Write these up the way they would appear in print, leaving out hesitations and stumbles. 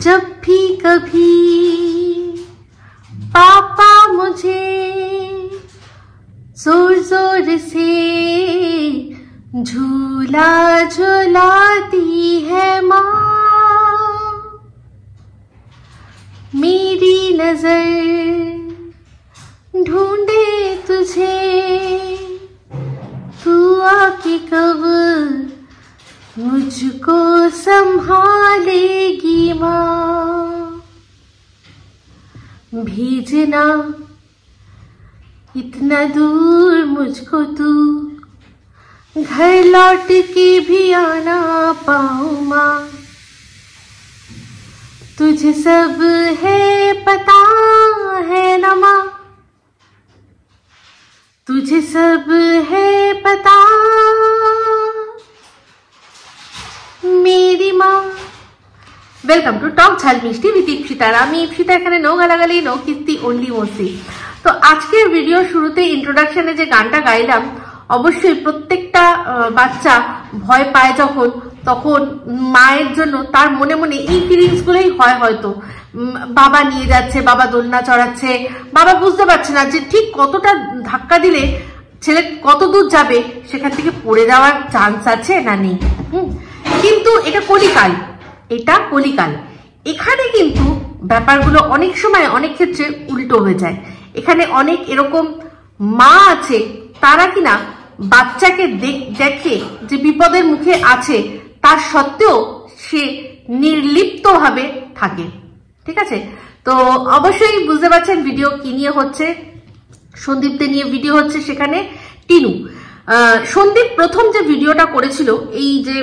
जब भी कभी पापा मुझे जोर जोर से झूला झुलाती है माँ, मेरी नजर ढूंढे तुझे, तू आके कब मुझको संभालेगी माँ। भेजना इतना दूर मुझको तू, घर लौट के भी आना पाऊँ माँ। तुझे सब है पता है न माँ, तुझे सब है पता मेरी माँ। वेलकम टू टक झाल मिष्टी विथ इप्सितार। আমি ইপসিতা, এখানে নো গালাগালি, নো কিস্তি, অনলি মস্তি। তো আজকের ভিডিও শুরুতে ইন্ট্রোডাকশনে যে গানটা গাইলাম, অবশ্যই প্রত্যেকটা বাচ্চা ভয় পায় যখন, তখন মায়ের জন্য তার মনে মনে এই ফিলিংস গুলোই হয়। হয়তো বাবা নিয়ে যাচ্ছে, বাবা দোলনা চড়াচ্ছে, বাবা বুঝতে পারছে না যে ঠিক কতটা ধাক্কা দিলে ছেলে কত দূর যাবে, সেখান থেকে পড়ে যাওয়ার চান্স আছে না নেই। কিন্তু এটা কলিকাল, এটা কলিকাল। এখানে কিন্তু ব্যাপারগুলো অনেক সময় অনেক ক্ষেত্রে উল্টো হয়ে যায়। এখানে অনেক এরকম মা আছে, তারা কিনা বাচ্চাকে দেখে যে বিপদের মুখে আছে, তার সত্ত্বেও সে নির্লিপ্তভাবে থাকে। ঠিক আছে, তো অবশ্যই বুঝতে পারছেন ভিডিও কি নিয়ে হচ্ছে। সন্দীপদের নিয়ে ভিডিও হচ্ছে। সেখানে টিনু, সন্দীপ প্রথম যে ভিডিওটা করেছিল, এই যে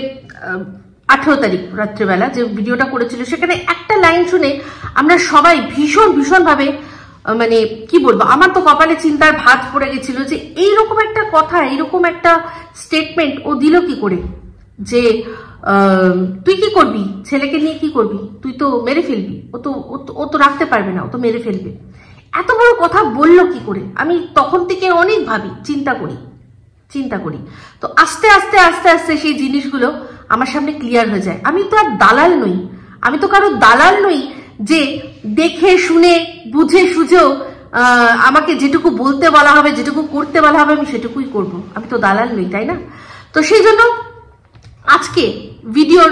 18 তারিখ রাত্রিবেলা যে ভিডিওটা করেছিল, সেখানে একটা লাইন শুনে আমরা সবাই ভীষণ ভীষণ ভাবে, মানে কি বলবো, আমার তো কপালে চিন্তার ভাঁজ পড়ে গেছিল যে এইরকম একটা কথা, এইরকম একটা স্টেটমেন্ট ও দিল কি করে, যে তুই কি করবি, ছেলেকে নিয়ে কি করবি, তুই তো মেরে ফেলবি, ও তো রাখতে পারবে না, ও তো মেরে ফেলবে। এত বড় কথা বললো কি করে? আমি তখন থেকে অনেক ভাবি, চিন্তা করি। তো আস্তে আস্তে আস্তে আস্তে সেই জিনিসগুলো আমার সামনে ক্লিয়ার হয়ে যায়। আমি তো আর দালাল নই, আমি তো কারো দালাল নই যে দেখে শুনে বুঝে সুঝেও আমাকে যেটুকু বলতে বলা হবে, যেটুকু করতে বলা হবে, আমি সেটুকুই করব। আমি তো দালাল নই, তাই না? তো সেই জন্য আজকে ভিডিওর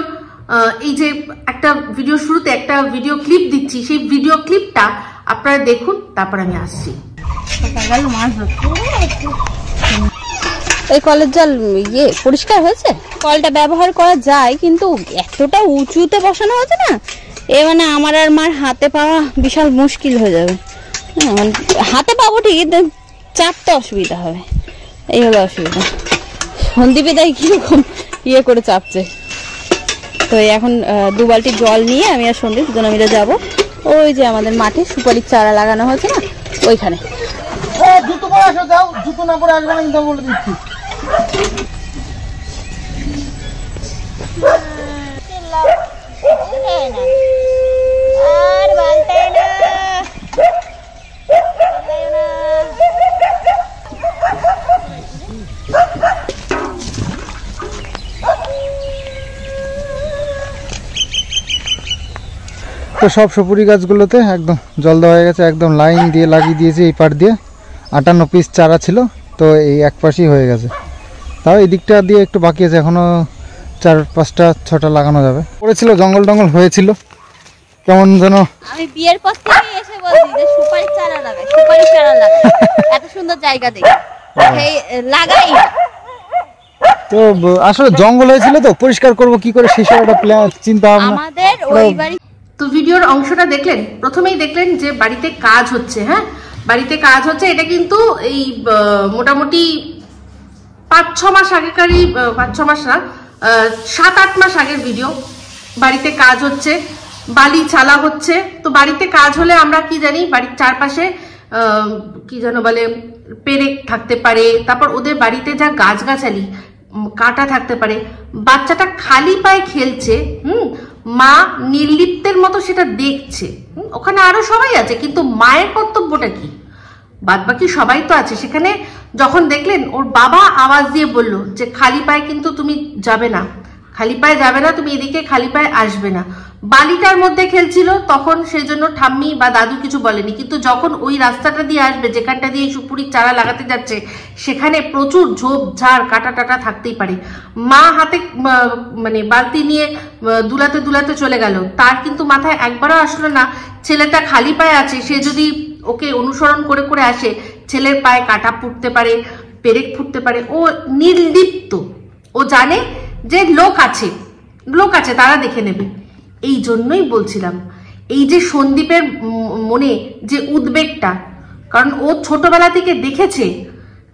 এই যে একটা ভিডিও শুরুতে একটা ভিডিও ক্লিপ দিচ্ছি, সেই ভিডিও ক্লিপটা আপনারা দেখুন, তারপর আমি আসছি। এই কলের জল পরিষ্কার হয়েছে? কলটা ব্যবহার করা যায়, কিন্তু এতটা উঁচুতে বসানো হয়েছে না, এ মানে আমার আর মার হাতে পাওয়া বিশাল মুশকিল হয়ে যাবে। হাতে পাবো ঠিকই, চাপতে অসুবিধা হবে, এই হলো অসুবিধা। সন্দীপে দেয় কিরকম করে চাপছে। তো এখন 2 বালতি জল নিয়ে আমি আর সন্দীপ দুজনে মিলে যাবো ওই যে আমাদের মাঠে সুপারির চারা লাগানো হয়েছে না, ওইখানে। জুতো পরে আসো, যাও, জুতো না পরে আসবে না কিন্তু বলে দিচ্ছি। আর বলতে না, তো সব সুপুরি গাছগুলোতে একদম জল দেওয়া হয়ে গেছে, একদম লাইন দিয়ে লাগিয়ে দিয়েছে। এই পাট দিয়ে 58 পিস চারা ছিল, তো এই এক পাশেই হয়ে গেছে। তাও এই দিকটা দিয়ে একটু বাকি আছে, এখনো 4, 5টা 6টা লাগানো যাবে। পড়েছিল, জঙ্গল টঙ্গল হয়েছিল, কেমন যেন। আমি বিয়ের পর থেকে এসে বলছি যে সুপারি চারা লাগাই, এত সুন্দর জায়গা দেখে লাগাই। তো আসলে জঙ্গল হয়েছিল, তো পরিষ্কার করব কি করে সেসব একটা প্ল্যান চিন্তা আমাদের ওই বাড়ি। তো ভিডিওর অংশটা দেখলেন, প্রথমেই দেখলেন যে বাড়িতে কাজ হচ্ছে। হ্যাঁ, বাড়িতে কাজ হচ্ছে। এটা কিন্তু এই মোটামুটি 5-6 মাস আগেকারই, 5-6 মাস না, 7-8 মাস আগের ভিডিও। বাড়িতে কাজ হচ্ছে, বালি চালা হচ্ছে। তো বাড়িতে কাজ হলে আমরা কি জানি, বাড়ির চারপাশে কি যেন বলে, পেরেক থাকতে পারে, তারপর ওদের বাড়িতে যা গাছগাছালি কাটা থাকতে পারে। বাচ্চাটা খালি পায়ে খেলছে, মা নির্লিপ্তের মতো সেটা দেখছে। ওখানে আরো সবাই আছে, কিন্তু মায়ের কর্তব্যটা কি? বাদবাকি সবাই তো আছে সেখানে। যখন দেখলেন ওর বাবা আওয়াজ দিয়ে বলল যে খালি পায়ে কিন্তু তুমি যাবে না, খালি পায়ে যাবে না, তুমি এদিকে খালি পায়ে আসবে না। বালিটার মধ্যে খেলছিল, তখন সেজন্য ঠাম্মি বা দাদু কিছু বলেনি। কিন্তু যখন ওই রাস্তাটা দিয়ে আসবে যেখানটা দিয়ে সুপুরির চারা লাগাতে যাচ্ছে, সেখানে প্রচুর ঝোপ ঝাড় কাটা টাটা থাকতেই পারে। মা হাতে মানে বালতি নিয়ে দুলাতে দুলাতে চলে গেল, তার কিন্তু মাথায় একবারও আসলো না ছেলেটা খালি পায়ে আছে, সে যদি ওকে অনুসরণ করে করে আসে ছেলের পায়ে কাটা ফুটতে পারে, পেরেক ফুটতে পারে। ও নির্লিপ্ত, ও জানে যে লোক আছে তারা দেখে নেবে। এই জন্যই বলছিলাম, এই যে সন্দীপের মনে যে উদ্বেগটা, কারণ ও ছোটবেলা থেকে দেখেছে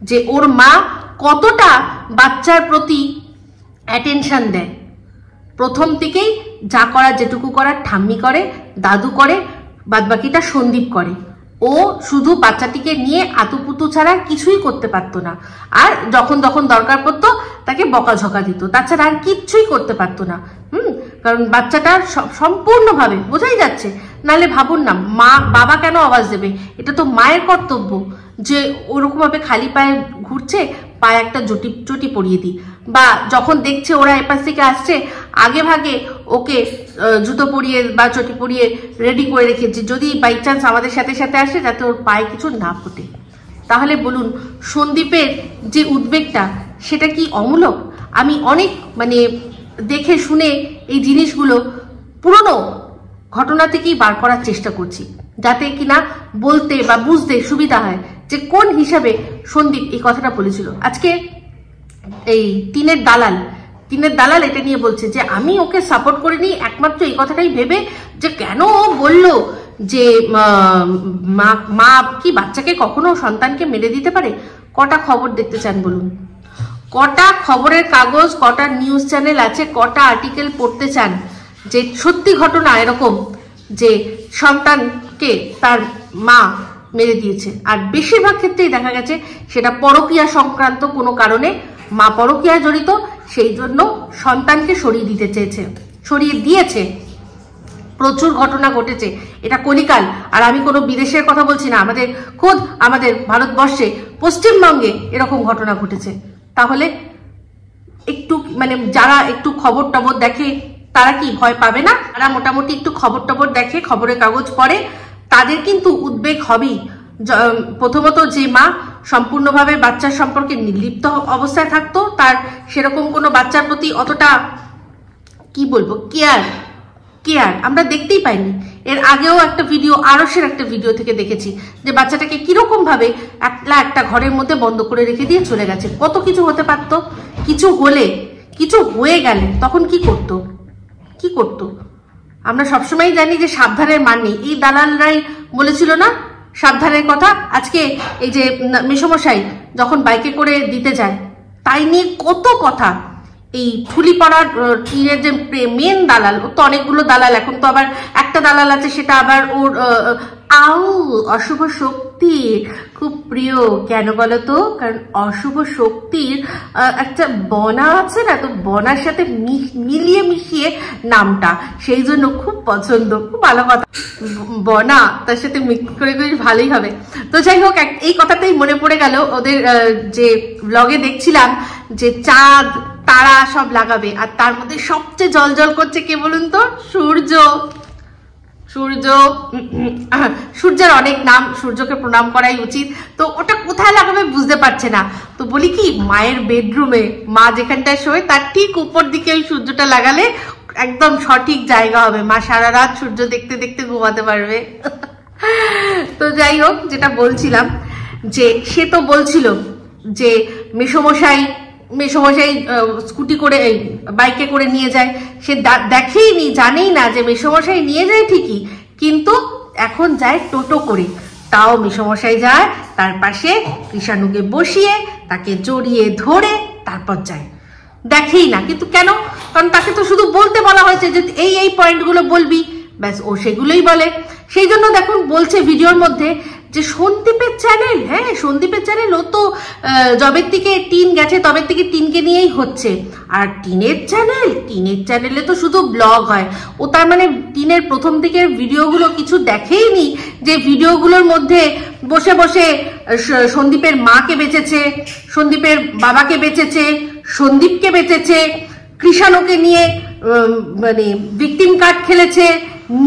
যে ওর মা কতটা বাচ্চার প্রতি অ্যাটেনশন দেয়। প্রথম থেকেই যা করার যেটুকু করার ঠাম্মি করে, দাদু করে, বাদবাকিটা সন্দীপ করে। ও শুধু বাচ্চাটিকে নিয়ে আতুপুতু ছাড়া কিছুই করতে পারতো না। আর যখন তখন দরকার পড়তো তাকে বকাঝকা দিত, তাছাড়া আর কিচ্ছুই করতে পারতো না। কারণ বাচ্চাটা সম্পূর্ণভাবে বোঝাই যাচ্ছে। নাহলে ভাবুন না, বাবা কেন আওয়াজ দেবে? এটা তো মায়ের কর্তব্য যে ওরকম ভাবে খালি পায়ে ঘুরছে, পায়ে একটা চটি পরিয়ে দিই। বা যখন দেখছে ওরা এপাশ থেকে আসছে, আগে ভাগে ওকে জুতো পরিয়ে বা চটি পরিয়ে রেডি করে রেখেছি, যদি বাই চান্স আমাদের সাথে সাথে আসে যাতে ওর পায়ে কিছু না ফোটে। তাহলে বলুন, সন্দীপের যে উদ্বেগটা সেটা কি অমূলক? আমি অনেক দেখে শুনে এই জিনিসগুলো পুরনো ঘটনা থেকেই বার করার চেষ্টা করছি, যাতে কিনা বলতে বা বুঝতে সুবিধা হয় যে কোন হিসাবে সন্দীপ এই কথাটা বলেছিল। আজকে এই টিনের দালাল এটা নিয়ে বলছে যে আমি ওকে সাপোর্ট করিনি একমাত্র এই কথাটাই ভেবে যে কেন ও বললো যে মা কি বাচ্চাকে কখনো সন্তানকে মেরে দিতে পারে। কটা খবর দেখতে চান বলুন? কটা খবরের কাগজ, কটা নিউজ চ্যানেল আছে, কটা আর্টিকেল পড়তে চান যে সত্যি ঘটনা এরকম যে সন্তানকে তার মা মেরে দিয়েছে? আর বেশিরভাগ ক্ষেত্রেই দেখা গেছে সেটা পরকীয়া সংক্রান্ত কোনো কারণে, মা পরকীয়ায় জড়িত, সেই জন্য সন্তানকে সরিয়ে দিয়েছে। প্রচুর ঘটনা ঘটেছে, এটা কলিকাল। আর আমি কোনো বিদেশের কথা বলছি না, আমাদের ভারতবর্ষে পশ্চিমবঙ্গে এরকম ঘটনা ঘটেছে। তাহলে একটু যারা একটু খবর টবর দেখে তারা কি ভয় পাবে না? যারা মোটামুটি একটু খবর টবর দেখে, খবরের কাগজ পড়ে, তাদের কিন্তু উদ্বেগ হবেই। প্রথমত যে মা সম্পূর্ণভাবে বাচ্চার সম্পর্কে নির্লিপ্ত অবস্থায় থাকতো, তার সেরকম কোনো বাচ্চার প্রতি অতটা কি বলবো কেয়ার আমরা দেখতেই পাইনি। এর আগেও একটা ভিডিও, আরশের একটা ভিডিও থেকে দেখেছি যে বাচ্চাটাকে কিরকম ভাবে একটা ঘরের মধ্যে বন্ধ করে রেখে দিয়ে চলে গেছে। কত কিছু হতে পারতো, কিছু হয়ে গেলে তখন কি করতো? আমরা সবসময় জানি যে সাবধানের মান নেই। এই দালালরাই বলেছিল না সাবধানের কথা। আজকে এই যে মেসোমশাই যখন বাইকে করে দিতে যায়, তাই নিয়ে কত কথা। এই ফুলিপাড়ার টিনের যে মেন দালাল, ও তো অনেকগুলো দালাল, এখন তো আবার একটা দালাল আছে, সেটা আবার ওর অশুভ শক্তি খুব প্রিয়। কেন বলতো? কারণ অশুভ শক্তির একটা বনা আছে না, তো বনার সাথে মিশিয়ে নামটা, সেই জন্য খুব পছন্দ। খুব ভালো কথা, বনা তার সাথে মিক্স করে বেশ ভালোই হবে। তো যাই হোক, এই কথাতেই মনে পড়ে গেল ওদের যে ব্লগে দেখছিলাম যে চাঁদ তারা সব লাগাবে, আর তার মধ্যে সবচেয়ে জল করছে কে বলুন তো? সূর্যের অনেক নাম, সূর্যকে প্রণাম করাই উচিত। তো ওটা কোথায় লাগাবে বুঝতে পারছে না। তো বলি কি, মায়ের বেডরুমে, মা যেখানটায় শোয় তার ঠিক উপর দিকে ওই সূর্যটা লাগালে একদম সঠিক জায়গা হবে, মা সারা রাত সূর্য দেখতে দেখতে ঘুমাতে পারবে। তো যাই হোক, যেটা বলছিলাম যে সে তো বলছিল যে মেসোমশাই স্কুটি করে বাইকে করে নিয়ে যায়। সে দেখেইনি, জানেই না যে মেসোমশাই নিয়ে যায় ঠিকই, কিন্তু এখন যায় টোটো করে। তাও মেসোমশাই যায়, তার পাশে কৃষাণুকে বসিয়ে তাকে জড়িয়ে ধরে তারপর যায়। দেখেই না, কিন্তু কেন? কারণ তাকে তো শুধু বলতে বলা হয়েছে যে এই পয়েন্টগুলো বলবি, ব্যাস ও সেগুলোই বলে। সেই জন্য দেখুন বলছে ভিডিওর মধ্যে যে সন্দীপের চ্যানেল, হ্যাঁ সন্দীপের চ্যানেল, ও তো জবের থেকে টিন গেছে তবের থেকে টিনকে নিয়েই হচ্ছে। আর টিনের চ্যানেলে তো শুধু ব্লগ হয়। ও তার মানে টিনের প্রথম দিকের ভিডিওগুলো কিছু দেখেইনি, যে ভিডিওগুলোর মধ্যে বসে বসে সন্দীপের মাকে বেঁচেছে, সন্দীপের বাবাকে বেঁচেছে, সন্দীপকে বেঁচেছে, কৃষাণুকে নিয়ে মানে ভিকটিম কার্ড খেলেছে,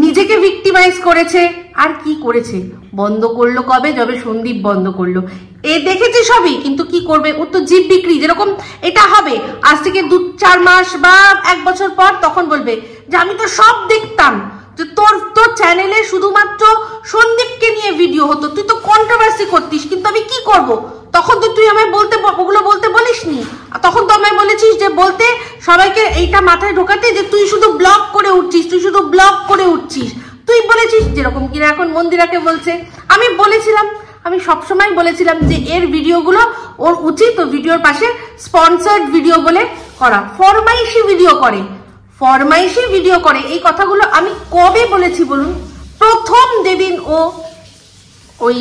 নিজেকে ভিকটিমাইজ করেছে, আর কি করেছে? বন্ধ করলো কবে? যবে সন্দীপ বন্ধ করলো। এ দেখেছে সবই, কিন্তু কি করবে? ওর তো জিভ বিক্রি। যেরকম এটা হবে আজ থেকে 2-4 মাস বা 1 বছর পর, তখন বলবে যে আমি তো সব দেখতাম, যে তোর চ্যানেলে শুধুমাত্র সন্দীপকে নিয়ে ভিডিও হতো, তুই তো কন্ট্রোভার্সি করতিস, কিন্তু আমি কি করব? তখন তো তুই আমায় ওগুলো বলতে বলিসনি। তখন তো আমায় বলেছিস যে বলতে, সবাইকে এইটা মাথায় ঢোকাতে যে তুই শুধু ব্লগ করে উঠছিস, তুই বলেছিস। যেরকম কিনা এখন মন্দিরাকে বলছে। আমি বলেছিলাম, আমি সবসময় বলেছিলাম যে এর ভিডিওগুলো ওর উচিত ও ভিডিওর পাশে স্পন্সর্ড ভিডিও বলে করা। ফরমাইশি ভিডিও করে। এই কথাগুলো আমি কবে বলেছি বলুন? প্রথম যেদিন ও ওই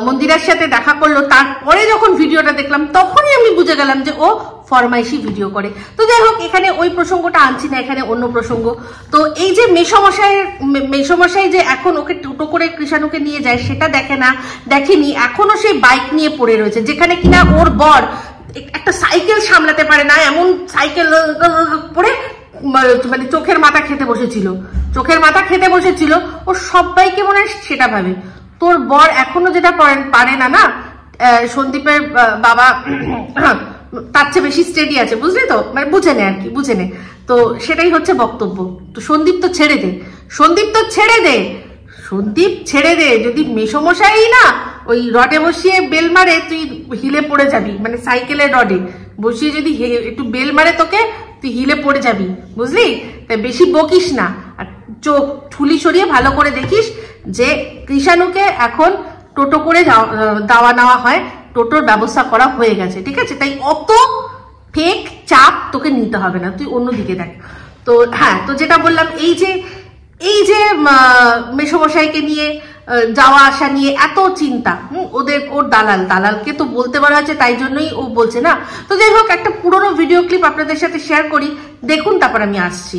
মন্দিরের সাথে দেখা করলো, তারপরে যখন ভিডিওটা দেখলাম, তখনই আমি বুঝে গেলাম যে ও ফরমাইশি ভিডিও করে। তো যাই হোক, এখানে ওই প্রসঙ্গটা আনছি না, এখানে অন্য প্রসঙ্গ। তো এই যে মেসমশাই যে এখন ওকে টোটো করে কৃষাণুকে নিয়ে যায়, সেটা দেখেনি, এখনো সেই বাইক নিয়ে পড়ে রয়েছে, যেখানে কিনা ওর বর একটা সাইকেল সামলাতে পারে না, এমন সাইকেল পরে মানে চোখের মাথা খেতে বসেছিল। ও সবাইকে মনে হয় সেটা ভাবে। তোর বর এখনো যেটা পারে না, সন্দীপের বাবা তার চেয়ে বেশি স্টেডি আছে, বুঝলি তো? মানে বুঝে নে। তো সেটাই হচ্ছে বক্তব্য। তো সন্দীপ ছেড়ে দে। যদি মেসমশাই না ওই রডে বসিয়ে বেল মারে, তুই হিলে পড়ে যাবি। মানে সাইকেলের রডে বসিয়ে যদি একটু বেল মারে তোকে, তুই হিলে পড়ে যাবি, বুঝলি? তাই বেশি বকিস না, আর চোখ ঠুলি সরিয়ে ভালো করে দেখিস যে কৃষাণুকে এখন টোটো করে দাওয়া নেওয়া হয়, টোটোর ব্যবস্থা করা হয়ে গেছে, ঠিক আছে? তাই অত ফেক চাপ তোকে নিতে হবে না, তুই অন্যদিকে দেখ। তো হ্যাঁ, তো যেটা বললাম, এই যে মেসমশাইকে নিয়ে যাওয়া আসা নিয়ে এত চিন্তা, ওর দালালকে তো বলতে বলা হয়েছে, তাই জন্যই ও বলছে না। তো যাই হোক, একটা পুরোনো ভিডিও ক্লিপ আপনাদের সাথে শেয়ার করি, দেখুন, তারপর আমি আসছি।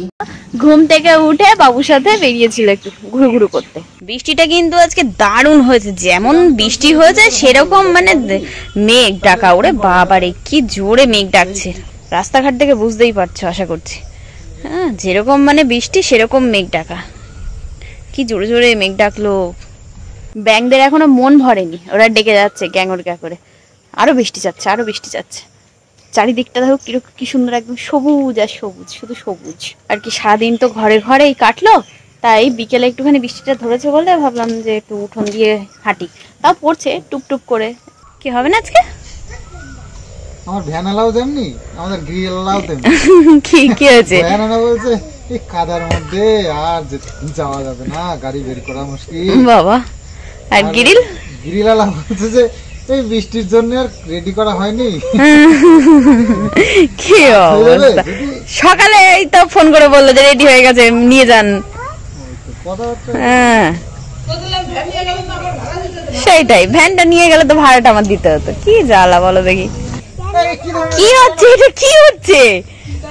ঘুম থেকে উঠে বাবুর সাথে বেরিয়েছিল একটু ঘুরু করতে। বৃষ্টিটা কিন্তু আজকে দারুণ হয়েছে, যেমন বৃষ্টি হয়েছে সেরকম মানে মেঘ ডাকা। ওরে বাবারে, কি জোরে মেঘ ডাকছে, রাস্তাঘাট থেকে বুঝতেই পারছো আশা করছি। হ্যাঁ, যেরকম মানে বৃষ্টি সেরকম মেঘ ডাকা, কি জোরে জোরে মেঘ ডাকলো। ব্যাঙদের এখনো মন ভরেনি, ওরা ডেকে যাচ্ছে গ্যাঙর গ্যা করে। আরো বৃষ্টি যাচ্ছে। চারিদিকটা দেখো কি সুন্দর, একদম সবুজ আর সবুজ, শুধু সবুজ। আর কি সারাদিন তো ঘরেই কাটলো, তাই বিকেলে একটুখানি বৃষ্টিটা ধরেছে বলে ভাবলাম যে একটু উঠোন দিয়ে হাঁটি। তাও পড়ছে টুপটুপ করে। কি হবে না আজকে? আমার ভ্যানালাও তেমনি, আমাদের গ্রিলাও তেমনি। কি হয়েছে? ভ্যানালা বলছে এই কাদার মধ্যে আর যাওয়া যাবে না, গাড়ি বের করা মুশকিল বাবা। আর গ্রিলালা বলছে যে এই বৃষ্টির জন্য আর রেডি করা হয়নি। কি অবস্থা! সকালে এই তো ফোন করে বললো যে রেডি হয়ে গেছে, নিয়ে যান। সেইটাই, ভ্যানটা নিয়ে গেলে তো ভাড়াটা আমার দিতে হতো। কি জ্বালা বলো দেখি। কি হচ্ছে এটা? কি হচ্ছে?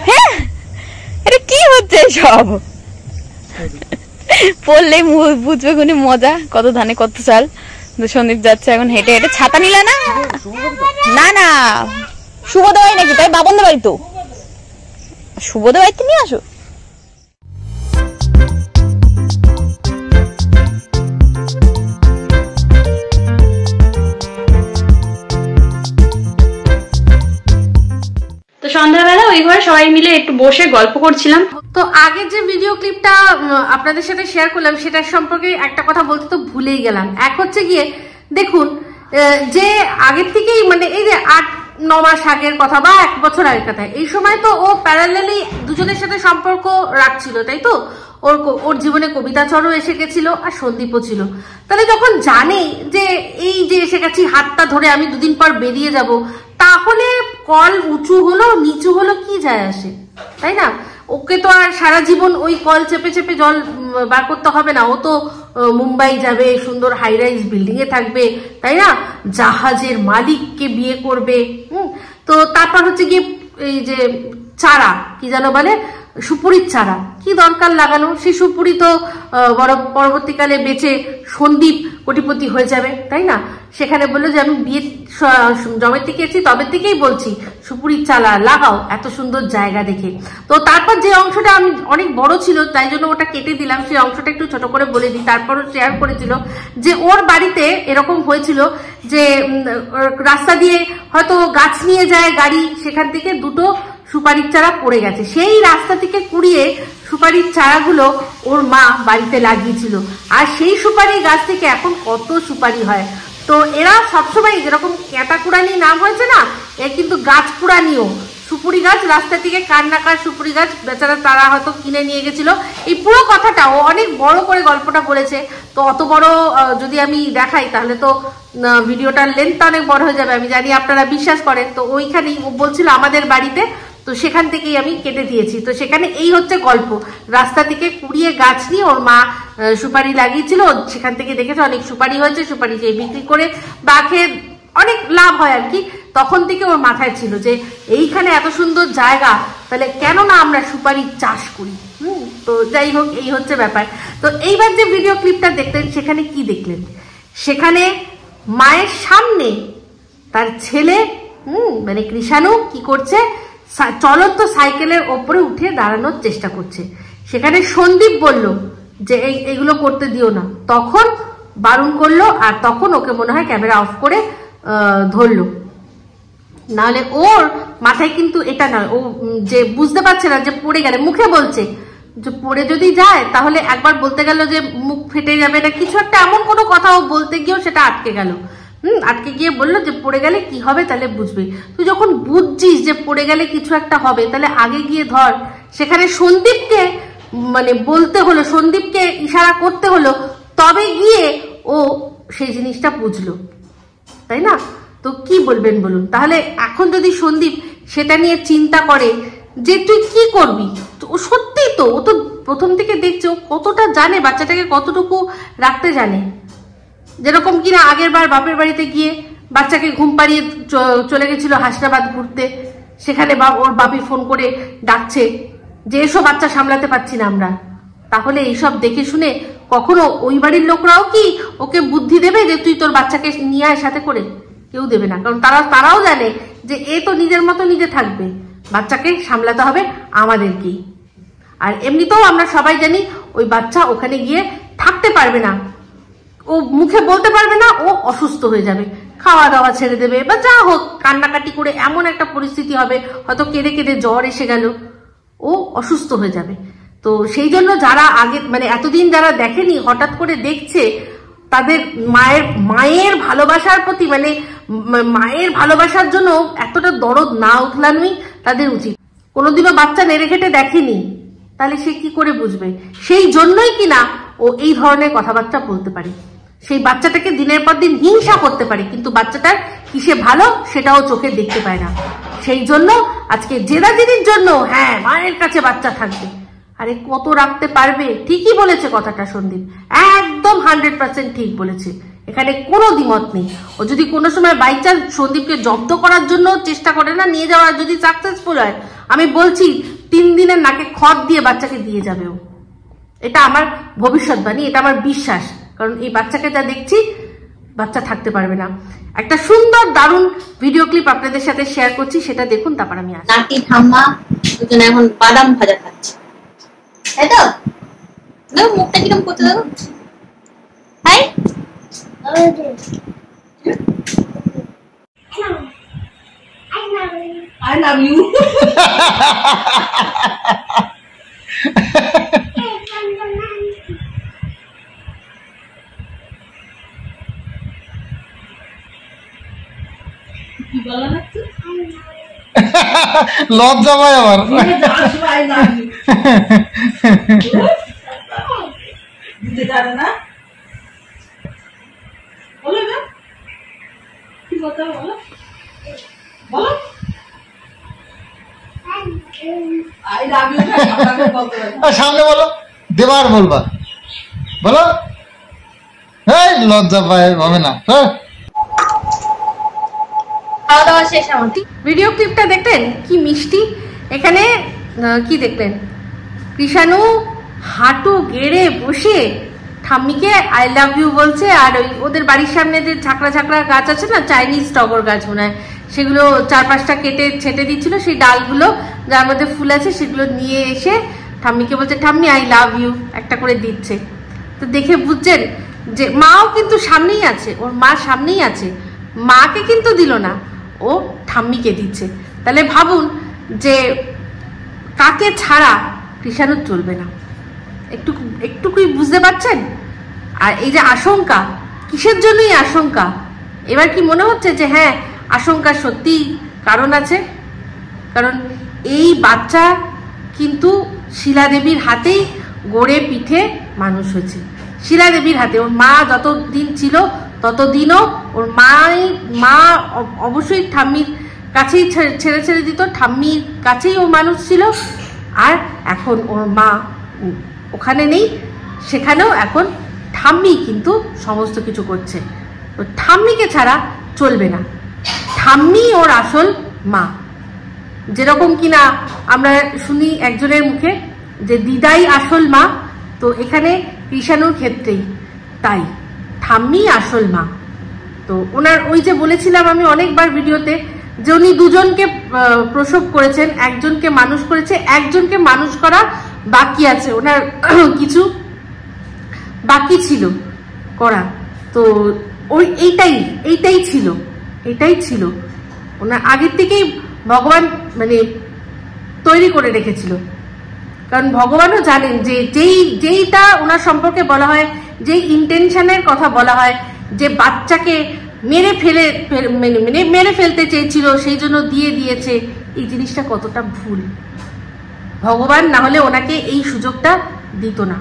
হ্যাঁ, এটা কি হচ্ছে সব? পড়লেই বুঝবে কোনি মজা, কত ধানে কত চাল। সন্দীপ যাচ্ছে এখন হেঁটে হেঁটে। ছাতা নিলে না? না, শুভদা বাড়ি নাকি? তাই বাবনদা বাড়ি, তো শুভদা বাড়িতে নিয়ে আসো। তো সন্ধ্যাবেলা ওই ঘরে সবাই মিলে একটু বসে গল্প করছিলাম। তো আগের যে ভিডিও ক্লিপটা আপনাদের সাথে শেয়ার করলাম, সেটার সম্পর্কে একটা কথা বলতে তো ভুলেই গেলাম। এক হচ্ছে গিয়ে দেখুন, যে আগের থেকেই মানে এই যে 8-9 মাস আগের কথা বা 1 বছর আগের কথা, এই সময় তো ও প্যারালালি দুজনের সাথে সম্পর্ক রাখছিল, তাই তো? ওর জীবনে কবিতা চরও এসে গেছিল, আর সন্দীপও ছিল। তাহলে যখন জানে যে এই যে এসে গেছি, হাতটা ধরে আমি 2 দিন পর বেরিয়ে যাব, তাহলে কল উঁচু হলো নিচু হলো কি যায় আসে, তাই না? ওকে তো আর সারা জীবন ওই কল চেপে চেপে জল বার করতে হবে না। ও তো মুম্বাই যাবে, সুন্দর হাই রাইজ বিল্ডিং এ থাকবে, তাই না? জাহাজের মালিককে বিয়ে করবে। তো তারপর হচ্ছে গিয়ে এই যে চারা কি যেন বলে, সুপুরির চারা কি দরকার লাগানো, সেই সুপুরি তো পরবর্তীকালে বেচে সন্দীপ কোটিপতি হয়ে যাবে, তাই না? সেখানে বললো যে আমি বিয়ে জমের থেকে এসেছি তবে থেকেই বলছি সুপুরির চারা লাগাও এত সুন্দর জায়গা দেখে। তো তারপর যে অংশটা আমি অনেক বড় ছিল তাই জন্য ওটা কেটে দিলাম, সেই অংশটা একটু ছোট করে বলে দিই। তারপরও শেয়ার করেছিল যে ওর বাড়িতে এরকম হয়েছিল যে রাস্তা দিয়ে হয়তো গাছ নিয়ে যায় গাড়ি, সেখান থেকে দুটো সুপারির চারা পড়ে গেছে, সেই রাস্তা থেকে কুড়িয়ে সুপারির চারাগুলো ওর মা বাড়িতে লাগিয়েছিল। আর সেই সুপারি গাছ থেকে এখন কত সুপারি হয়। তো এরা সবসময় যেরকম ক্যাটা কুড়ানি নাম হয়েছে না, এ কিন্তু গাছ কুড়ানিও। সুপুরি গাছ রাস্তা থেকে কান্নাকার সুপুরি গাছ বেচারা তারা হয়তো কিনে নিয়ে গেছিল। এই পুরো কথাটা ও অনেক বড় করে গল্পটা বলেছে। তো অত বড় যদি আমি দেখাই তাহলে তো ভিডিওটার লেন্থটা অনেক বড় হয়ে যাবে, আমি জানি আপনারা বিশ্বাস করেন। তো ওইখানেই ও বলছিল আমাদের বাড়িতে, তো সেখান থেকেই আমি কেটে দিয়েছি। তো সেখানে এই হচ্ছে গল্প, রাস্তা থেকে কুড়িয়ে গাছ নিয়ে ওর মা সুপারি লাগিয়েছিল, সেখান থেকে দেখেছে অনেক সুপারি হয়েছে, সুপারি যে বিক্রি করে বা খেয়ে অনেক লাভ হয় আর কি। তখন থেকে ওর মাথায় ছিল যে এইখানে এত সুন্দর জায়গা, তাহলে কেন না আমরা সুপারির চাষ করি। তো যাই হোক, এই হচ্ছে ব্যাপার। তো এইবার যে ভিডিও ক্লিপটা দেখলেন সেখানে কি দেখলেন? সেখানে মায়ের সামনে তার ছেলে মানে কৃষাণু কি করছে, চলন্ত সাইকেলের ওপরে উঠে দাঁড়ানোর চেষ্টা করছে। সেখানে সন্দীপ বলল যে এইগুলো করতে দিও না, তখন বারণ করলো। আর তখন ওকে মনে হয় ক্যামেরা অফ করে ধরলো, নাহলে ওর মাথায় কিন্তু এটা নয়, ও যে বুঝতে পারছে না যে পড়ে গেলে, মুখে বলছে যে পড়ে যদি যায় তাহলে একবার বলতে গেল যে মুখ ফেটে যাবে না কিছু একটা, এমন কোনো কথা ও বলতে গিয়েও সেটা আটকে গেল। আটকে গিয়ে বললো যে পড়ে গেলে কি হবে তাহলে বুঝবে। তুই যখন বুঝছিস যে পড়ে গেলে কিছু একটা হবে তাহলে আগে গিয়ে ধর। সেখানে সন্দীপকে মানে বলতে হলো, সন্দীপকে ইশারা করতে হলো, তবে গিয়ে ও সেই জিনিসটা বুঝলো, তাই না? তো কি বলবেন বলুন? তাহলে এখন যদি সন্দীপ সেটা নিয়ে চিন্তা করে যে তুই কি করবি, ও সত্যি তো ও তো প্রথম থেকে দেখছে ও কতটা জানে, বাচ্চাটাকে কতটুকু রাখতে জানে। যেরকম কিনা আগের বার বাপের বাড়িতে গিয়ে বাচ্চাকে ঘুম পাড়িয়ে চলে গেছিল হাসনাবাদ ঘুরতে, সেখানে ওর বাপি ফোন করে ডাকছে যে এসব বাচ্চা সামলাতে পারছি না আমরা। তাহলে এইসব দেখে শুনে কখনো ওই বাড়ির লোকরাও কি ওকে বুদ্ধি দেবে যে তুই তোর বাচ্চাকে নিয়ে আয় সাথে করে? কেউ দেবে না, কারণ তারাও জানে যে এ তো নিজের মতো নিজে থাকবে, বাচ্চাকে সামলাতে হবে আমাদেরকেই। আর এমনিতেও আমরা সবাই জানি ওই বাচ্চা ওখানে গিয়ে থাকতে পারবে না, ও মুখে বলতে পারবে না, ও অসুস্থ হয়ে যাবে, খাওয়া দাওয়া ছেড়ে দেবে বা যা হোক কান্নাকাটি করে এমন একটা পরিস্থিতি হবে, হয়তো কেঁদে কেঁদে জ্বর এসে গেল, ও অসুস্থ হয়ে যাবে। তো সেই জন্য যারা আগে মানে এতদিন যারা দেখেনি হঠাৎ করে দেখছে, তাদের মায়ের ভালোবাসার প্রতি মানে মায়ের ভালোবাসার জন্য এতটা দরদ না উঠলানোই তাদের উচিত। কোনোদিনও বাচ্চা নেড়ে ঘেটে দেখেনি, তাহলে সে কি করে বুঝবে? সেই জন্যই কিনা ও এই ধরনের কথাবার্তা বলতে পারে, সেই বাচ্চাটাকে দিনের পর দিন হিংসা করতে পারে, কিন্তু বাচ্চাটার কিসে ভালো সেটাও চোখে দেখতে পায় না। সেই জন্য আজকে জেদাজিদির জন্য হ্যাঁ মায়ের কাছে বাচ্চা থাকবে। আরে কত রাখতে পারবে? ঠিকই বলেছে কথাটা সন্দীপ, একদম 100% ঠিক বলেছে, এখানে কোনো দ্বিমত নেই। ও যদি কোনো সময় বাই চান্স সন্দীপকে জব্দ করার জন্য চেষ্টা করে না, নিয়ে যাওয়ার যদি সাকসেসফুল হয়, আমি বলছি 3 দিনের নাকে খড় দিয়ে বাচ্চাকে দিয়ে যাবে ও। এটা আমার ভবিষ্যৎবাণী, এটা আমার বিশ্বাস, কারণ এই বাচ্চাকে যা দেখছি বাচ্চা থাকতে পারবে না। একটা সুন্দর দারুণ ভিডিও ক্লিপ আপনাদের সাথে শেয়ার করছি, সেটা দেখুন, তারপর আমি আসি। নাতি ঠাম্মা দুজনে এখন বাদাম ভাজা খাচ্ছে, তাই তো? দেখো মুখটা কিরকম করতে, দেখো। Hi I love you. লজ্জা পায় আবার। দিতে জানে না, বলো না কি কথা, বলো বলো। সামনে বলো, দেবার বলবা, বলো। এই লজ্জা পায়, হবে না। খাওয়া দাওয়া শেষ আমার। ভিডিও ক্লিপটা দেখলেন কি মিষ্টি? এখানে কি দেখলেন? কৃষাণু হাঁটু গেড়ে বসে ঠাম্মিকে আই লাভ ইউ বলছে। আর ওদের বাড়ির সামনে যে ঝাঁকড়া ঝাঁকড়া গাছ আছে না, চাইনিজ টগর গাছ মনে হয়, সেগুলো 4-5টা কেটে ছেটে দিচ্ছিল, সেই ডালগুলো যার মধ্যে ফুল আছে সেগুলো নিয়ে এসে ঠাম্মিকে বলছে ঠাম্মি আই লাভ ইউ একটা করে দিচ্ছে। তো দেখে বুঝছেন যে মাও কিন্তু সামনেই আছে, ওর মা সামনেই আছে, মাকে কিন্তু দিল না, ও ঠাম্মিকে দিচ্ছে। তাহলে ভাবুন যে কাকে ছাড়া কৃষাণু চলবে না, একটুকুই বুঝতে পারছেন? আর এই যে আশঙ্কা, কিসের জন্যই আশঙ্কা? এবার কি মনে হচ্ছে যে হ্যাঁ আশঙ্কা সত্যি কারণ আছে? কারণ এই বাচ্চা কিন্তু শিলা দেবীর হাতেই গড়ে পিঠে মানুষ হয়েছে, শিলা দেবীর হাতে। ওর মা যতদিন ছিল ততদিনও ওর মা অবশ্যই ঠাম্মির কাছেই ছেড়ে ছেড়ে দিত, ঠাম্মির কাছেই ও মানুষ ছিল। আর এখন ওর মা ওখানে নেই, সেখানেও এখন ঠাম্মি কিন্তু সমস্ত কিছু করছে। তো ঠাম্মিকে ছাড়া চলবে না, ঠাম্মি ওর আসল মা। যেরকম কিনা আমরা শুনি একজনের মুখে যে দিদাই আসল মা, তো এখানে কৃষাণুর ক্ষেত্রেই তাই, ঠাম্মি আসল মা। তো ওনার ওই যে বলেছিলাম আমি অনেকবার ভিডিওতে যে উনি দুজনকে প্রসব করেছেন, একজনকে মানুষ করেছে, একজনকে মানুষ করা বাকি আছে, ওনার কিছু বাকি ছিল করা। তো ওই এইটাই ছিল ওনার আগের থেকেই ভগবান মানে তৈরি করে রেখেছিল। কারণ ভগবানও জানেন যে যেইটা ওনার সম্পর্কে বলা হয়, যেই ইন্টেনশনের কথা বলা হয়, যে বাচ্চাকে মেরে ফেলতে চেয়েছিল সেই জন্য দিয়েছে, এই জিনিসটা কতটা ভুল। ভগবান না হলে ওনাকে এই সুযোগটা দিত না।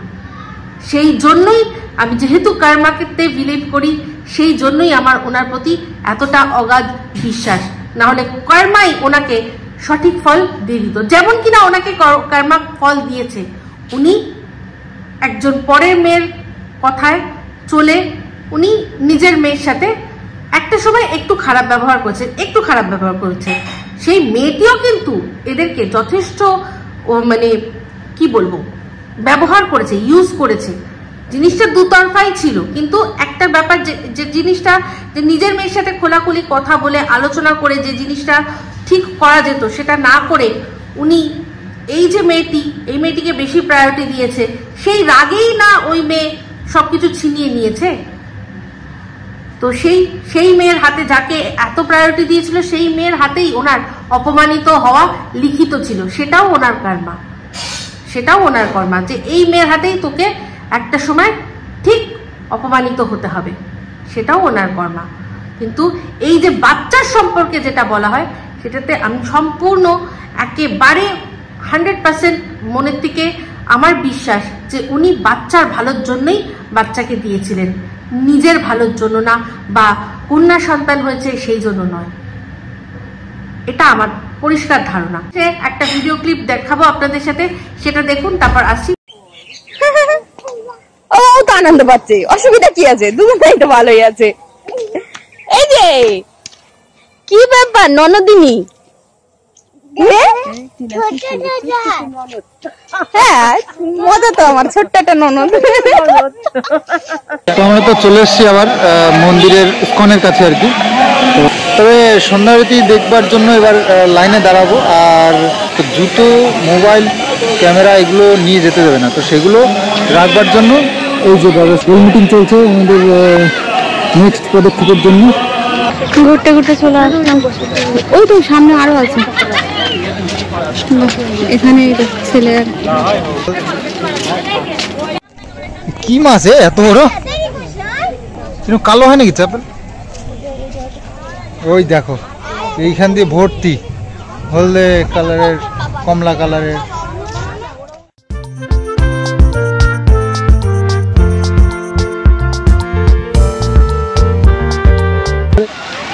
সেই জন্যই আমি যেহেতু কর্মাকে বিলিভ করি, সেই জন্যই আমার ওনার প্রতি এতটা অগাধ বিশ্বাস। না হলে কর্মাই ওনাকে সঠিক ফল দিয়ে দিত। যেমন কিনা ওনাকে কর্মা ফল দিয়েছে, উনি একজন পরের মেয়ের কথায় চলে উনি নিজের মেয়ের সাথে একটা সময় একটু খারাপ ব্যবহার করেছে, সেই মেয়েটিও কিন্তু এদেরকে যথেষ্ট মানে কি বলবো ব্যবহার করেছে, ইউজ করেছে। জিনিসটা দুতরফাই ছিল, কিন্তু একটা ব্যাপার যে জিনিসটা যে নিজের মেয়ের সাথে খোলাখুলি কথা বলে আলোচনা করে যে জিনিসটা ঠিক করা যেত, সেটা না করে উনি এই যে মেয়েটিকে বেশি প্রায়োরিটি দিয়েছে, সেই রাগেই না ওই মেয়ে সবকিছু ছিনিয়ে নিয়েছে। তো সেই মেয়ের হাতে যাকে এত প্রায়োরিটি দিয়েছিল, সেই মেয়ের হাতেই ওনার অপমানিত হওয়া লিখিত ছিল। সেটাও ওনার কর্মা, যে এই মেয়ের হাতেই তোকে একটা সময় ঠিক অপমানিত হতে হবে, সেটাও ওনার কর্মা। কিন্তু এই যে বাচ্চার সম্পর্কে যেটা বলা হয়, সেটাতে আমি সম্পূর্ণ একেবারে 100% মনের থেকে আমার বিশ্বাস যে উনি বাচ্চার ভালোর জন্যই বাচ্চাকে দিয়েছিলেন, নিজের ভালোর জন্য না, বা কন্যা সন্তান হয়েছে সেই জন্য নয়। এটা আমার পরিষ্কার ধারণা। একটা ভিডিও ক্লিপ দেখাবো আপনাদের সাথে, সেটা দেখুন, তারপর আসি। ও তো আনন্দ পাচ্ছে, অসুবিধা কি আছে? দুজনেই তো ভালোই আছে। এই যে কি ব্যাপার ননদিনী? হ্যাঁ মজা তো আমার, ছোট্ট একটা ননদ। আমরা তো চলে এসেছি আবার মন্দিরের ইস্কনের কাছে আর কি। তবে সন্ধ্যারতি দেখবার জন্য এবার লাইনে দাঁড়াবো, আর জুতো, মোবাইল, ক্যামেরা এগুলো নিয়ে যেতে দেবে না, তো সেগুলো রাখবার জন্য এই যে গোল মিটিং চলছে আমাদের নেক্সট পদক্ষেপের জন্য। ঘুরতে ঘুরতে চলে আসলাম, ওই তো সামনে আরো আছে, এখানে ছেলে। কি মাছ এত বড়? কালো হয় নাকি চাপেল? ওই দেখো এইখান দিয়ে ভর্তি, হলদে কালারের, কমলা কালারের।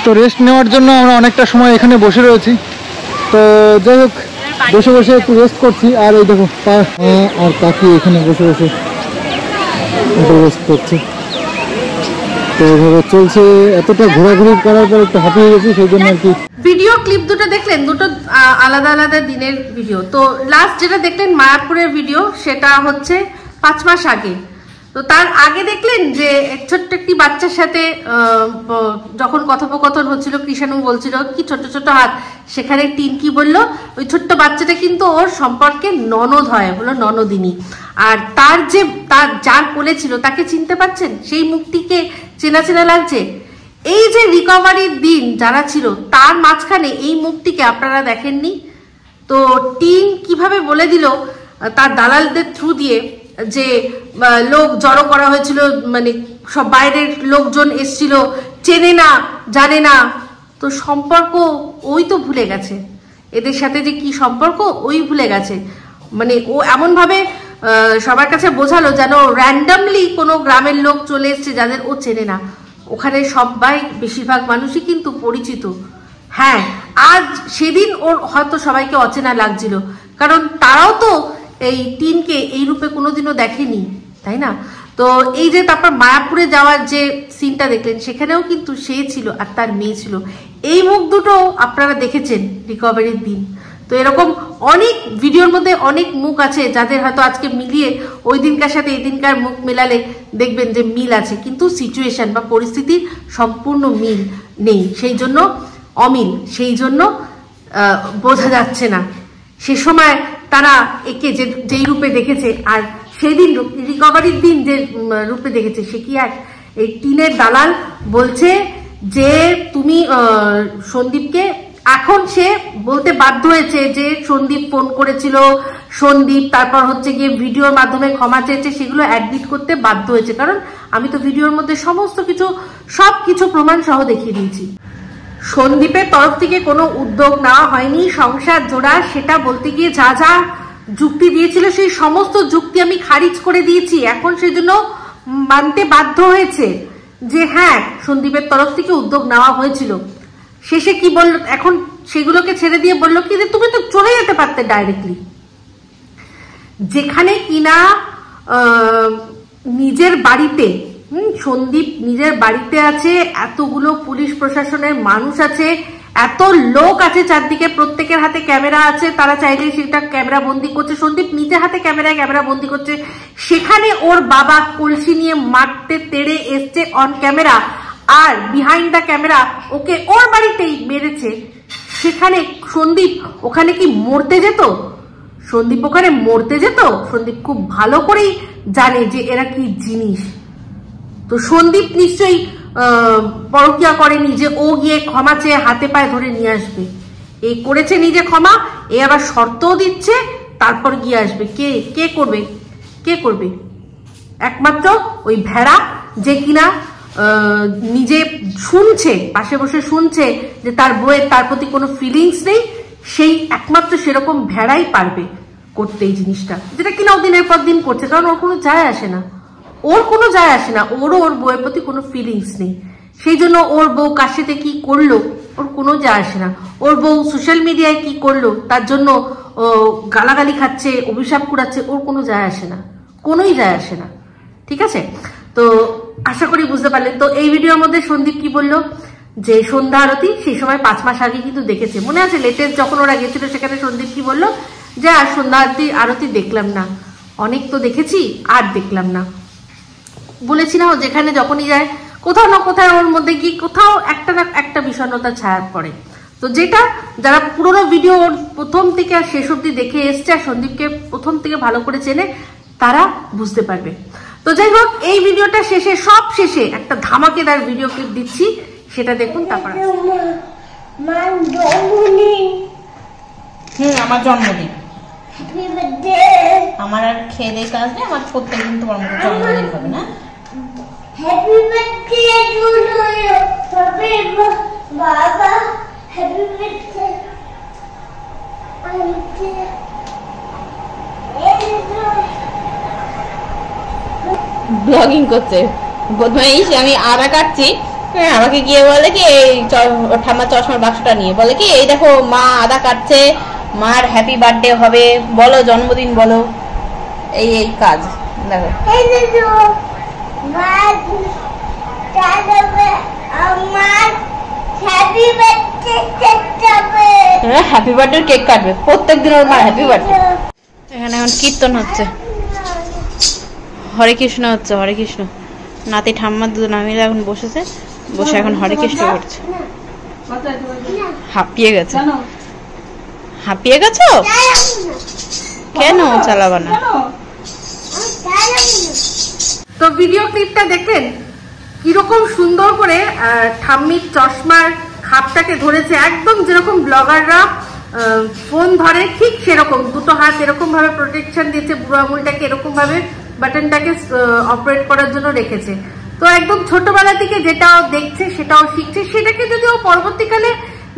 তো রেস্ট নেওয়ার জন্য আমরা অনেকটা সময় এখানে বসে রয়েছি। তো যাই হোক, বসে বসে একটু রেস্ট করছি। আর এই দেখো আর কাকি এখানে বসে বসে রেস্ট করছে। তো এভাবে চলছে, এতটা ঘোরাঘুরি করার পর একটু হাঁপিয়ে গেছি, সেই জন্য আর কি ভিডিও ক্লিপ দুটো দেখলেন, দুটো আলাদা আলাদা দিনের ভিডিও। তো লাস্ট যেটা দেখলেন মায়াপুরের ভিডিও, সেটা হচ্ছে 5 মাস আগে। তো তার আগে দেখলেন যে ছোট্ট একটি বাচ্চার সাথে যখন কথোপকথন হচ্ছিল, কৃষাণু বলছিল কি ছোট ছোট হাত, সেখানে টিনকি বলল ওই ছোট্ট বাচ্চাটা কিন্তু ওর সম্পর্কে ননদ হয়, বললো ননদিনী। আর তার যার কোলে ছিল তাকে চিনতে পারছেন, সেই মুখটিকে চেনা চেনা লাগছে। এই যে রিকভারির দিন যারা ছিল তার মাঝখানে এই মুখটিকে আপনারা দেখেননি। তো টিন কিভাবে বলে দিল তার দালালদের থ্রু দিয়ে যে লোক জড়ো করা হয়েছিল, মানে সব বাইরের লোকজন এসছিল, চেনে না জানে না। তো সম্পর্ক ওই তো ভুলে গেছে, এদের সাথে যে কি সম্পর্ক ওই ভুলে গেছে। মানে ও এমন ভাবে সবার কাছে বোঝালো যেন র্যান্ডামলি কোনো গ্রামের লোক চলে এসছে যাদের ও চেনে না। ওখানে সবাই বেশিরভাগ মানুষই কিন্তু পরিচিত। হ্যাঁ, আজ সেদিন ওর হয়তো সবাইকে অচেনা লাগছিল, কারণ তারাও তো এই টিনকে এই রূপে কোনোদিনও দেখেনি, তাই না? তো এই যে তারপর মায়াপুরে যাওয়ার যে সিনটা দেখলেন, সেখানেও কিন্তু সে ছিল আর তার মেয়ে ছিল। এই মুখ দুটো আপনারা দেখেছেন রিকভারির দিন। তো এরকম অনেক ভিডিওর মধ্যে অনেক মুখ আছে যাদের হয়তো আজকে মিলিয়ে ওই দিনকার সাথে এই দিনকার মুখ মেলালে দেখবেন যে মিল আছে, কিন্তু সিচুয়েশন বা পরিস্থিতির সম্পূর্ণ মিল নেই, সেই জন্য অমিল, সেই জন্য বোঝা যাচ্ছে না। সে সময় তারা একে যেই রূপে দেখেছে আর সেই দিন রিকভারির দিন যে রূপে দেখেছে সে কি এক। এই টিনের দালাল বলছে যে তুমি সন্দীপকে, এখন সে বলতে বাধ্য হয়েছে যে সন্দীপ ফোন করেছিল, সন্দীপ তারপর হচ্ছে গিয়ে ভিডিওর মাধ্যমে ক্ষমা চেয়েছে, সেগুলো অ্যাডমিট করতে বাধ্য হয়েছে, কারণ আমি তো ভিডিওর মধ্যে সমস্ত কিছু সবকিছু প্রমাণ সহ দেখিয়ে দিয়েছি। সন্দীপের তরফ থেকে কোনো উদ্যোগ নেওয়া হয়নি সংসার জোড়া, সেটা বলতে গিয়ে যা যা যুক্তি দিয়েছিল সেই সমস্ত যুক্তি আমি খারিজ করে দিয়েছি। এখন সেজন্য মানতে বাধ্য হয়েছে যে হ্যাঁ সন্দীপের তরফ থেকে উদ্যোগ নেওয়া হয়েছিল। শেষে কি বললো, এখন সেগুলোকে ছেড়ে দিয়ে বললো কি যে তুমি তো চলে যেতে পারতে ডাইরেক্টলি, যেখানে কিনা নিজের বাড়িতে সন্দীপ নিজের বাড়িতে আছে, এতগুলো পুলিশ প্রশাসনের মানুষ আছে, এত লোক আছে চারদিকে, প্রত্যেকের হাতে ক্যামেরা আছে, তারা চাইলে সেটা ক্যামেরা বন্দি করছে, সন্দীপ নিজে হাতে ক্যামেরা বন্দি করছে। সেখানে ওর বাবা কলসি নিয়ে মারতে তেড়ে এসছে অন ক্যামেরা, আর বিহাইন্ড দ্য ক্যামেরা ওকে ওর বাড়িতেই মেরেছে। সেখানে সন্দীপ ওখানে কি মরতে যেত? সন্দীপ ওখানে মরতে যেত? সন্দীপ খুব ভালো করেই জানে যে এরা কি জিনিস। তো সন্দীপ নিশ্চয়ই পরকিয়া করেনি যে ও গিয়ে ক্ষমা চেয়ে হাতে পায়ে ধরে নিয়ে আসবে। এ করেছে নিজে ক্ষমা, এ আবার শর্তও দিচ্ছে, তারপর গিয়ে আসবে। কে করবে? কে করবে? একমাত্র ওই ভেড়া, যে কিনা নিজে শুনছে, পাশে বসে শুনছে যে তার বউয়ের তার প্রতি কোনো ফিলিংস নেই, সেই একমাত্র সেরকম ভেড়াই পারবে করতে এই জিনিসটা, যেটা কিনা ও দিনের পর দিন করছে। কারণ ওর কোনো যায় আসে না, ওর কোনো যায় আসে না, ওরও ওর বউয়ের প্রতি কোনো ফিলিংস নেই। সেই জন্য ওর বউ কার সাথে কি করলো ওর কোনো যায় আসে না। ওর বউ সোশ্যাল মিডিয়ায় কি করলো তার জন্য গালাগালি খাচ্ছে, অভিশাপ কুড়াচ্ছে, ওর কোনো যায় আসে না, কোনোই যায় আসে না। ঠিক আছে, তো আশা করি বুঝতে পারলেন। তো এই ভিডিওর মধ্যে সন্দীপ কি বললো যে সন্ধ্যা আরতি, সেই সময় 5 মাস আগে কিন্তু দেখেছে, মনে আছে লেটেস্ট যখন ওরা গেছিল সেখানে সন্দীপ কি বললো যে আর সন্ধ্যা আরতি দেখলাম না, অনেক তো দেখেছি আর দেখলাম না। বলেছি না, যেখানে যখনই যায় কোথাও না কোথাও ওর মধ্যে কি কোথাও একটা না একটা বিষণ্ণতা ছায়া পড়ে। তো যেটা যারা পুরোনো ভিডিও ওর প্রথম থেকে আর শেষ অব্দি দেখে এসছে আর সন্দীপকে প্রথম থেকে ভালো করে চেনে, তারা বুঝতে পারবে। তো যাই হোক, এই ভিডিওটা শেষে সব শেষে একটা ধামাকেদার ভিডিও ক্লিপ দিচ্ছি, সেটা দেখুন। তারপর আমার জন্মদিন, আমার আর খেয়ে দিয়ে কাজ নেই, আমার প্রত্যেকদিন তোমার মতো জন্মদিন হবে না। হ্যাপি বার্থডে টু ইউ বাবা, হ্যাপি বার্থডে। ব্লগিং করছে বদমাইশ। আমি আদা কাটছি, আমাকে গিয়ে বলে কি এই ঠাম্মা চশমার বাক্সটা নিয়ে বলে কি এই দেখো মা আদা কাটছে, মার হ্যাপি বার্থডে হবে, বলো জন্মদিন বলো, এই কাজ দেখো। আমার happy birthday happy birthday cake কাটবে প্রত্যেকদিন ওর মা হ্যাপি বার্থডে। এখানে এখন কীর্তন হচ্ছে, হরে কৃষ্ণ হচ্ছে, হরে কৃষ্ণ। নাতি ঠাম্মা দুজন নামিরা এখন বসেছে, বসে এখন হরে কৃষ্ণ করছে। হাঁপিয়ে গেছে। হাঁপিয়ে গেছো? কেন চালাবা না? তো ভিডিও ক্লিপটা দেখলেন কিরকম সুন্দর করে ঠাম্মির চশমার খাপটাকে ধরেছে, একদম যেরকম ব্লগাররা ফোন ধরে ঠিক সেরকম দুটো হাত এরকম ভাবে প্রোটেকশন দিয়েছে, বুড়ো আঙুলটাকে এরকম ভাবে বাটনটাকে অপারেট করার জন্য রেখেছে। তো একদম ছোটবেলা থেকে যেটাও দেখছে সেটাও শিখছে, সেটাকে যদি ও পরবর্তীকালে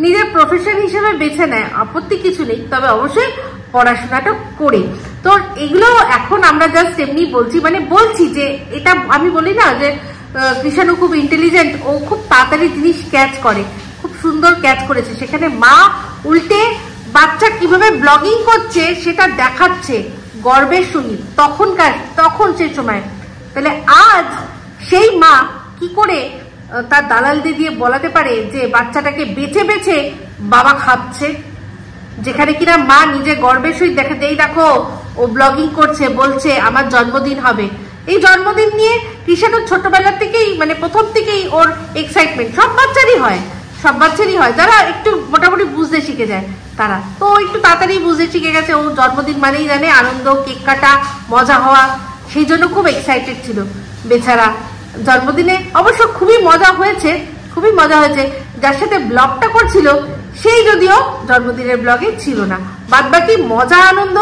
নিজের প্রফেশন হিসেবে বেছে নেয় আপত্তি কিছু নেই, তবে অবশ্যই পড়াশোনাটা করে। তো এগুলো এখন আমরা জাস্ট এমনি বলছি, মানে বলছি যে এটা আমি বলি না যে কৃষাণু খুব ইন্টেলিজেন্ট, ও খুব তাড়াতাড়ি জিনিস ক্যাচ করে, খুব সুন্দর ক্যাচ করেছে। সেখানে মা উল্টে বাচ্চা কিভাবে ব্লগিং করছে সেটা দেখাচ্ছে গর্বের সঙ্গে তখন সেই সময়। তাহলে আজ সেই মা কি করে তার দালালদের দিয়ে বলাতে পারে যে বাচ্চাটাকে বেছে বেছে বাবা খাচ্ছে, যেখানে কিনা মা নিজে গর্বের সহিত দেখো ও ব্লগিং করছে, বলছে আমার জন্মদিন হবে। এই জন্মদিন নিয়ে কৃষাণুর ছোটবেলা থেকেই মানে প্রথম থেকেই ওর এক্সাইটমেন্ট, সব বাচ্চারই হয় যারা একটু মোটামুটি বুঝতে শিখে যায় তারা। তো একটু তাড়াতাড়ি বুঝতে শিখে গেছে, ও জন্মদিন মানেই জানে আনন্দ, কেক কাটা, মজা হওয়া, সেই জন্য খুব এক্সাইটেড ছিল বেচারা। জন্মদিনে অবশ্য খুবই মজা হয়েছে। যার সাথে ব্লগটা করছিল সেই যদিও জন্মদিনের ব্লগে ছিল না, বাদ বাকি মজা আনন্দ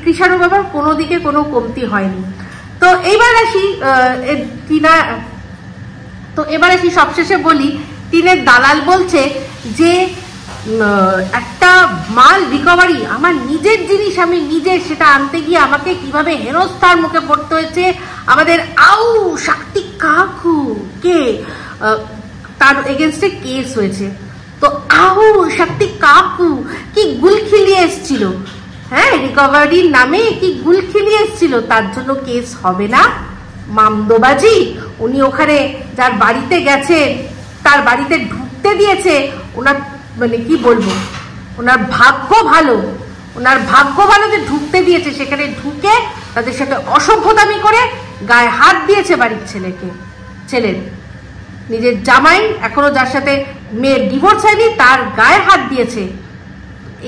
কৃষাণু বাবার কোনো দিকে কোনো কমতি হয়নি। তো এইবার আসি সবশেষে বলি, টিনের দালাল বলছে যে একটা মাল রিকভারি, আমার নিজের জিনিস আমি নিজে সেটা আনতে গিয়ে আমাকে কিভাবে হেনস্থার মুখে পড়তে হয়েছে। আমাদের শক্তি কাকু কে তার এগেনস্টে কেস হয়েছে। তো শক্তি কাকু কি গুল খিলিয়ে এসছিল, হ্যাঁ রিকভারির নামে কি গুল খিলিয়ে এসছিল, তার জন্য কেস হবে না। মামদোবাজি উনি ওখানে যার বাড়িতে গেছেন তার বাড়িতে ঢুকতে দিয়েছে, ওনার মানে কি বলবো, ওনার ভাগ্য ভালো যে ঢুকতে দিয়েছে। সেখানে ঢুকে তাদের সাথে অসভ্যতামি করে গায়ে হাত দিয়েছে বাড়ির ছেলের নিজের জামাই, এখনো যার সাথে মেয়ের ডিভোর্স হয়নি তার গায়ে হাত দিয়েছে।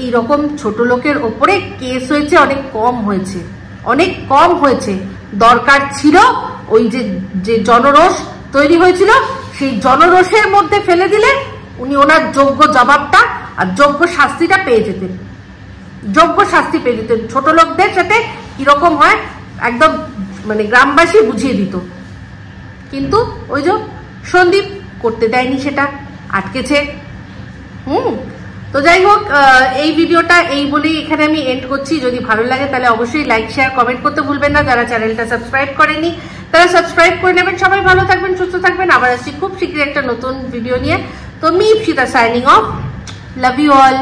এই রকম ছোট লোকের ওপরে কেস হয়েছে, অনেক কম হয়েছে। দরকার ছিল ওই যে জনরোষ তৈরি হয়েছিল, সেই জনরোষের মধ্যে ফেলে দিলে উনি ওনার যোগ্য জবাবটা আর যোগ্য শাস্তিটা পেয়ে যেতেন। ছোট লোকদের সাথে কিরকম হয় একদম মানে গ্রামবাসী বুঝিয়ে দিত, কিন্তু ওই যে সন্দীপ করতে দেয়নি, সেটা আটকেছে। তো যাই হোক, এই ভিডিওটা এই বলেই এখানে আমি এন্ড করছি। যদি ভালো লাগে তাহলে অবশ্যই লাইক, শেয়ার, কমেন্ট করতে ভুলবেন না। যারা চ্যানেলটা সাবস্ক্রাইব করেনি তারা সাবস্ক্রাইব করে নেবেন। সবাই ভালো থাকবেন, সুস্থ থাকবেন। আবার আসছি খুব শীঘ্রই একটা নতুন ভিডিও নিয়ে। তো me Ipsita signing off, love you all.